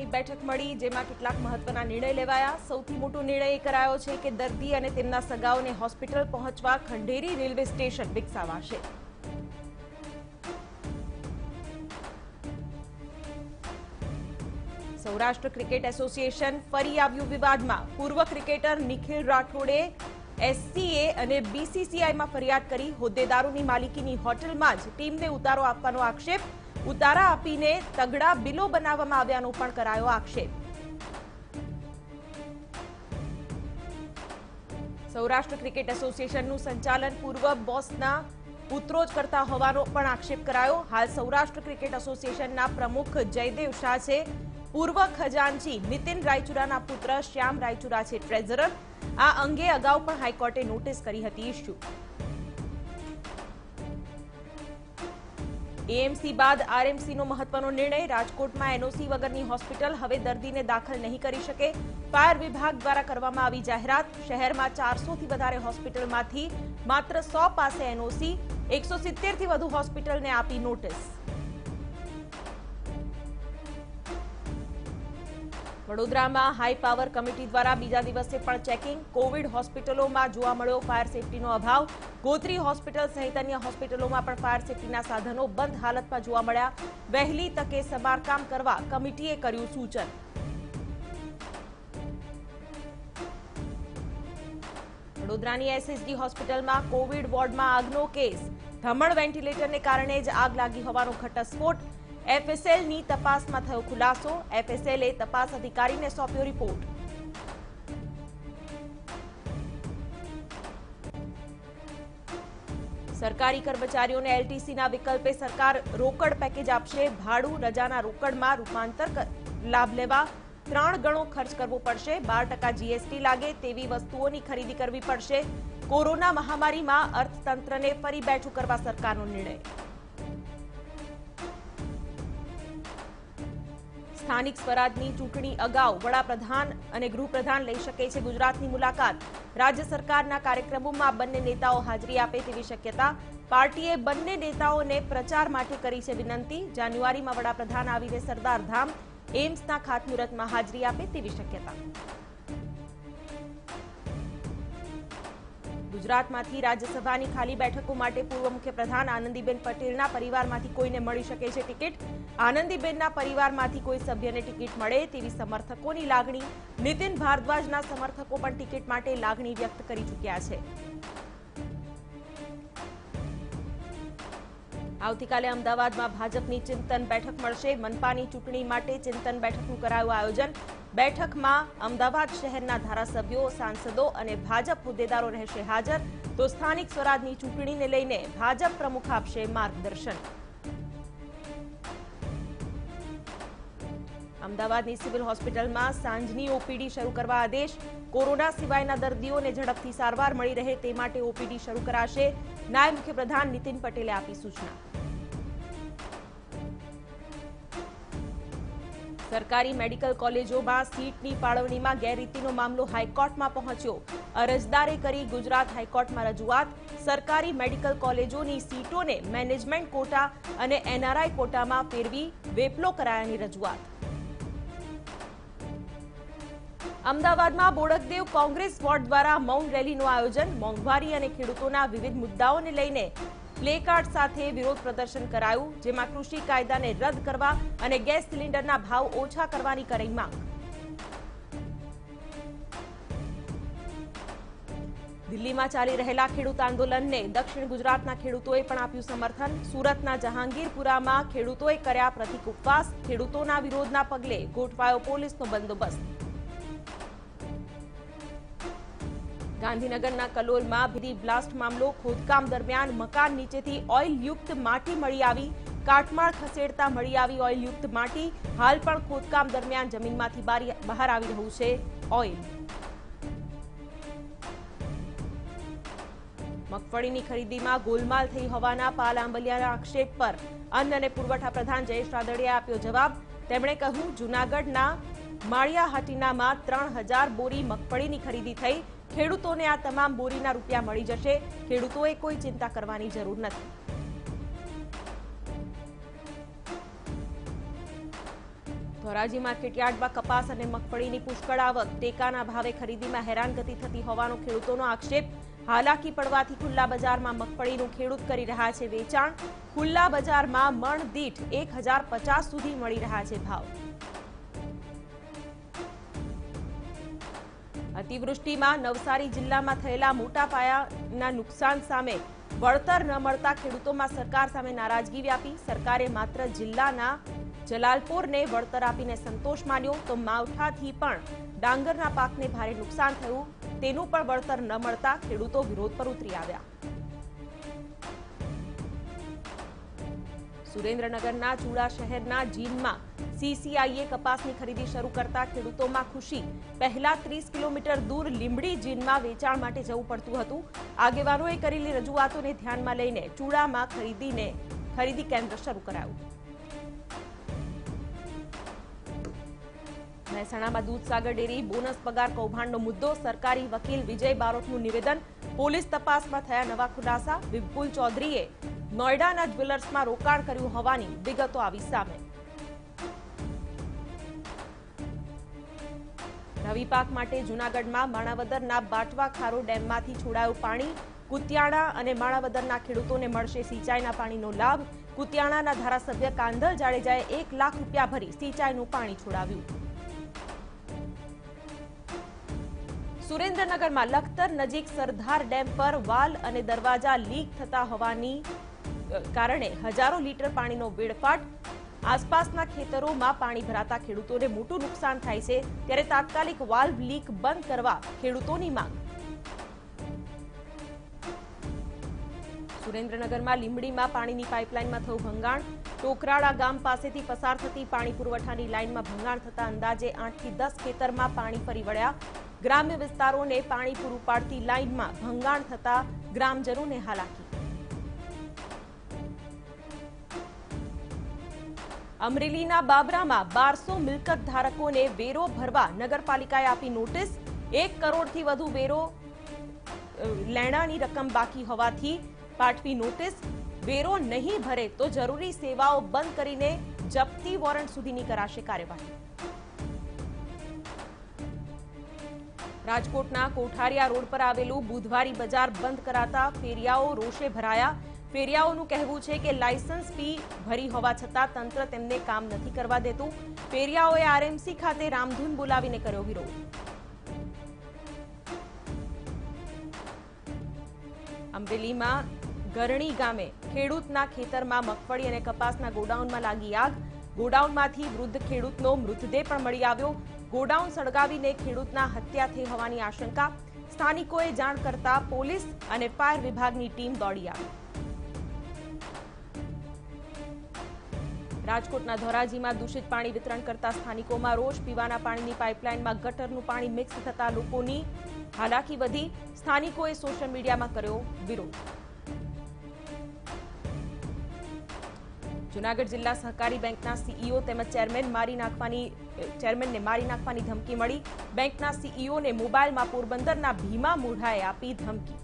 બેઠક મળી જેમાં કેટલાક મહત્વના નિર્ણય લેવાયા। સૌથી મોટો નિર્ણય એ કરાયો છે કે દર્દી અને તેમના સગાઓને હોસ્પિટલ પહોંચવા ખંડેરી રેલવે સ્ટેશન વિકસાવાશે। સૌરાષ્ટ્ર ક્રિકેટ એસોસિએશન ફરી આવ્યું વિવાદમાં। પૂર્વ ક્રિકેટર નિખિલ રાઠોડે એસસીએ અને બીસીસીઆઈમાં ફરિયાદ કરી। હોદ્દેદારોની માલિકીની હોટલમાં જ ટીમને ઉતારો આપવાનો આક્ષેપ। ઉતારા આપીને તગડા બિલો બનાવવામાં આવ્યાનો પણ કરાયો આક્ષેપ। સૌરાષ્ટ્ર ક્રિકેટ એસોસિએશનનું સંચાલન પૂર્વ બોસના પુત્રો જ કરતા હોવાનો પણ આક્ષેપ કરાયો। હાલ સૌરાષ્ટ્ર ક્રિકેટ એસોસિએશનના પ્રમુખ જયદેવ શાહ છે। પૂર્વ ખજાનચી નીતિન રાયચુરાના પુત્ર શ્યામ રાયચુરા છે ટ્રેઝરર। આ અંગે અગાઉ પણ હાઈકોર્ટે નોટિસ કરી હતી ઇસ્યુ। એએમસી બાદ આરએમસીનો મહત્વનો નિર્ણય। રાજકોટમાં એનઓસી વગરની હોસ્પિટલ હવે દર્દીને દાખલ નહીં કરી શકે। ફાયર વિભાગ દ્વારા કરવામાં આવી જાહેરાત। શહેરમાં 400થી વધારે હોસ્પિટલમાંથી માત્ર 100 પાસે એનઓસી। 170થી વધુ હોસ્પિટલને આપી નોટિસ। વડોદરામાં હાઈ પાવર કમિટી દ્વારા બીજા દિવસે પણ ચેકિંગ। કોવિડ હોસ્પિટલોમાં જોવા મળ્યો ફાયર સેફટીનો અભાવ। ગોત્રી હોસ્પિટલ સહિત અન્ય હોસ્પિટલોમાં પણ ફાયર સેફટીના સાધનો બંધ હાલતમાં જોવા મળ્યા। વહેલી તકે સમારકામ કરવા કમિટીએ કર્યું સૂચન। વડોદરાની એસએસજી હોસ્પિટલમાં કોવિડ વોર્ડમાં આગનો કેસ। ધમણ વેન્ટિલેટરને કારણે જ આગ લાગી હોવાનો ઘટસ્ફોટ। એફએસએલની તપાસમાં થયો ખુલાસો। એફએસએલે તપાસ અધિકારીને સોંપ્યો રિપોર્ટ। સરકારી કર્મચારીઓને એલટીસીના વિકલ્પે સરકાર રોકડ પેકેજ આપશે। ભાડું રજાના રોકડમાં રૂપાંતર લાભ લેવા 3 ગણો ખર્ચ કરવો પડશે। 12% જીએસટી લાગે તેવી વસ્તુઓની ખરીદી કરવી પડશે। કોરોના મહામારીમાં અર્થતંત્રને ફરી બેઠું કરવા સરકારનો નિર્ણય। સ્થાનિક સ્વરાજની ચૂંટણી અગાઉ વડાપ્રધાન અને ગૃહપ્રધાન લઈ શકે છે ગુજરાતની મુલાકાત। રાજ્ય સરકારના કાર્યક્રમોમાં બંને નેતાઓ હાજરી આપે તેવી શક્યતા। પાર્ટીએ બંને નેતાઓને પ્રચાર માટે કરી છે વિનંતી। જાન્યુઆરીમાં વડાપ્રધાન આવીને સરદાર ધામ એમ્સના ખાતમુહૂર્તમાં હાજરી આપે તેવી શક્યતા। ગુજરાતમાંથી રાજ્યસભાની ખાલી બેઠકો માટે પૂર્વ મુખ્યપ્રધાન આનંદીબેન પટેલના પરિવારમાંથી કોઈને મળી શકે છે ટિકિટ। આનંદીબેનના પરિવારમાંથી કોઈ સભ્યને ટિકિટ મળે તેવી સમર્થકોની લાગણી। નીતિન ભારદ્વાજના સમર્થકો પણ ટિકિટ માટે લાગણી વ્યક્ત કરી ચૂક્યા છે। આવતીકાલે અમદાવાદમાં ભાજપની ચિંતન બેઠક મળશે। મનપાની ચૂંટણી માટે ચિંતન બેઠકનું કરાયું આયોજન। બેઠકમાં અમદાવાદ શહેરના ધારાસભ્યો સાંસદો અને ભાજપ હોદ્દેદારો રહેશે હાજર। તો સ્થાનિક સ્વરાજની ચૂંટણીને લઈને ભાજપ પ્રમુખ આપશે માર્ગદર્શન। અમદાવાદની સિવિલ હોસ્પિટલમાં સાંજની ઓપીડી શરૂ કરવા આદેશ। કોરોના સિવાયના દર્દીઓને ઝડપથી સારવાર મળી રહે તે માટે ઓપીડી શરૂ કરાશે। નાયબ મુખ્યપ્રધાન નીતિન પટેલે આપી સૂચના। સરકારી મેડિકલ કોલેજોમાં સીટની ફાળવણીમાં ગેરરીતિનો મામલો હાઈકોર્ટમાં પહોંચ્યો। અરજદારે કરી ગુજરાત હાઈકોર્ટમાં રજૂઆત। સરકારી મેડિકલ કોલેજોની સીટોને મેનેજમેન્ટ કોટા અને એનઆરઆઈ કોટામાં ફેરવી વેપલો કરાયાની રજૂઆત। અમદાવાદમાં બોડકદેવ કોંગ્રેસ વોર્ડ દ્વારા મૌન રેલીનું આયોજન। મોંઘવારી અને ખેડૂતોના વિવિધ મુદ્દાઓને લઈને પ્લેકાર્ડ સાથે વિરોધ પ્રદર્શન કરાયું, જેમાં કૃષિ કાયદાને રદ કરવા અને ગેસ સિલિન્ડરના ભાવ ઓછા કરવાની કરી માંગ। દિલ્હીમાં ચાલી રહેલા ખેડૂત આંદોલનને દક્ષિણ ગુજરાતના ખેડૂતોએ પણ આપ્યું સમર્થન। સુરતના જહાંગીરપુરામાં ખેડૂતોએ કર્યા પ્રતિક ઉપવાસ। ખેડૂતોના વિરોધના પગલે ગોઠવાયો પોલીસનો બંદોબસ્ત। ગાંધીનગરના કલોલમાં ભીડી બ્લાસ્ટ મામલો। ખોદકામ દરમિયાન મકાન નીચેથી ઓઇલયુક્ત માટી મળી આવી। કાટમાળ ખસેડતા મળી આવી ઓઇલયુક્ત માટી। હાલ પણ ખોદકામ દરમિયાન જમીનમાંથી બહાર આવી રહ્યું છે ઓઇલ। મગફળીની ખરીદીમાં ગોલમાલ થઈ હોવાના પાલ આંબલિયાના આક્ષેપ પર અન્ન અને પુરવઠા પ્રધાન જયેશ રાદડિયાએ આપ્યો જવાબ। તેમણે કહ્યું, જૂનાગઢના માળિયાહાટીનામાં 3000 બોરી મગફળીની ખરીદી થઈ। ખેડૂતોને આ તમામ બોરીના રૂપિયા મળી જશે। ખેડૂતોએ કોઈ ચિંતા કરવાની જરૂર નથી। ધોરાજી માર્કેટયાર્ડમાં કપાસ અને મગફળીની પુષ્કળ આવક, ટેકાના ભાવે ખરીદીમાં હેરાનગતિ થતી હોવાનો ખેડૂતોનો આક્ષેપ। હાલાકી પડવાથી ખુલ્લા બજારમાં મગફળીનું ખેડૂત કરી રહ્યા છે વેચાણ। ખુલ્લા બજારમાં મણ દીઠ 1050 સુધી મળી રહ્યા છે ભાવ। અતિવૃષ્ટિમાં નવસારી જિલ્લામાં થયેલા મોટા પાયાના નુકસાન સામે વળતર ન મળતા ખેડૂતોમાં સરકાર સામે નારાજગી વ્યાપી। સરકારે માત્ર જિલ્લાના જલાલપોરને વળતર આપીને સંતોષ માન્યો તો માવઠાથી પણ ડાંગરના પાકને ભારે નુકસાન થયું, તેનું પણ વળતર ન મળતા ખેડૂતો વિરોધ પર ઉતરી આવ્યા। સુરેન્દ્રનગરના ચૂડા શહેરના જીનમાં સીસીઆઈએ કપાસની ખરીદી શરૂ કરતા ખેડૂતોમાં ખુશી। પહેલા 30 કિલોમીટર દૂર લીંબડી જીનમાં વેચાણ માટે જવું પડતું હતું। આગેવાનોએ કરેલી રજૂઆતોને ધ્યાનમાં લઈને ચૂડામાં ખરીદી કેન્દ્ર શરૂ કરાયું। મહેસાણામાં દૂધસાગર ડેરી બોનસ પગાર કૌભાંડનો મુદ્દો, સરકારી વકીલ વિજય બારોટનું નિવેદન, પોલીસ તપાસમાં થયા નવા ખુલાસા। વિપુલ ચૌધરીએ નોઈડાના જ્વેલર્સમાં રોકાણ કર્યું હોવાની વિગતો આવી સામે। રવિ પાક માટે જૂનાગઢમાં માણાવદરના બાટવા ખારો ડેમમાંથી છોડાયું પાણી। કુતિયાણા અને માણાવદરના ખેડૂતોને મળશે સિંચાઈના પાણીનો લાભ। કુતિયાણાના ધારાસભ્ય કાંધલ જાડેજાએ 1 લાખ રૂપિયા ભરી સિંચાઈનું પાણી છોડાવ્યું। સુરેન્દ્રનગરમાં લખતર નજીક સરદાર ડેમ પર વાલ અને દરવાજા લીક થતા હોવાની કારણે હજારો લીટર પાણીનો વેડફાટ। આસપાસના ખેતરોમાં પાણી ભરાતા ખેડૂતોને મોટું નુકસાન થાય છે, ત્યારે તાત્કાલિક વાલ્વ લીક બંધ કરવા ખેડૂતોની માંગ। સુરેન્દ્રનગરમાં લીંબડીમાં પાણીની પાઇપલાઇનમાં થયું ભંગાણ। ટોકરાળા ગામ પાસેથી પસાર થતી પાણી પુરવઠાની લાઇનમાં ભંગાણ થતા અંદાજે 8 થી 10 ખેતરમાં પાણી ફરી વળ્યા। ગ્રામ્ય વિસ્તારોને પાણી પૂરું પાડતી લાઇનમાં ભંગાણ થતા ગ્રામજનોને હાલાકી। અમરેલીના બાબરામાં 1200 મિલકત ધારકોને વેરો ભરવા નગરપાલિકાએ આપી નોટિસ। 1 કરોડથી વધુ વેરો લેણાની રકમ બાકી હોવાથી પાઠવી નોટિસ। વેરો નહીં ભરે તો જરૂરી સેવાઓ બંધ કરીને જપ્તી વોરંટ સુધીની કરાશે કાર્યવાહી। રાજકોટના કોઠારિયા રોડ પર આવેલું બુધવારી બજાર બંધ કરાતા ફેરિયાઓ રોષે ભરાયા। ફેરિયાઓનું કહેવું છે કે લાયસન્સ ફી ભરી હોવા છતાં તંત્ર તેમને કામ નથી કરવા દેતું। ફેરિયાઓએ આરએમસી ખાતે રામધૂન બોલાવીને કર્યો વિરોધ। અમરેલીમાં ગરણી ગામે ખેડૂતના ખેતરમાં મગફળી અને કપાસના ગોડાઉનમાં લાગી આગ। ગોડાઉનમાંથી વૃદ્ધ ખેડૂતનો મૃતદેહ પણ મળી આવ્યો। ગોડાઉન સળગાવીને ખેડૂતના હત્યા થઈ હોવાની આશંકા। સ્થાનિકોએ જાણ કરતા પોલીસ અને ફાયર વિભાગની ટીમ દોડી આવી। રાજકોટના ધોરાજીમાં દૂષિત પાણી વિતરણ કરતા સ્થાનિકોમાં રોષ। પીવાના પાણીની પાઇપલાઇનમાં ગટરનું પાણી મિક્સ થતા લોકોની હાલાકી વધી। સ્થાનિકોએ સોશિયલ મીડિયામાં કર્યો વિરોધ। જૂનાગઢ જિલ્લા સહકારી બેંકના સીઈઓ તેમજ ચેરમેનને મારી નાખવાની ધમકી મળી। બેંકના સીઈઓને મોબાઈલમાં પોરબંદરના ભીમા મોઢાએ આપી ધમકી।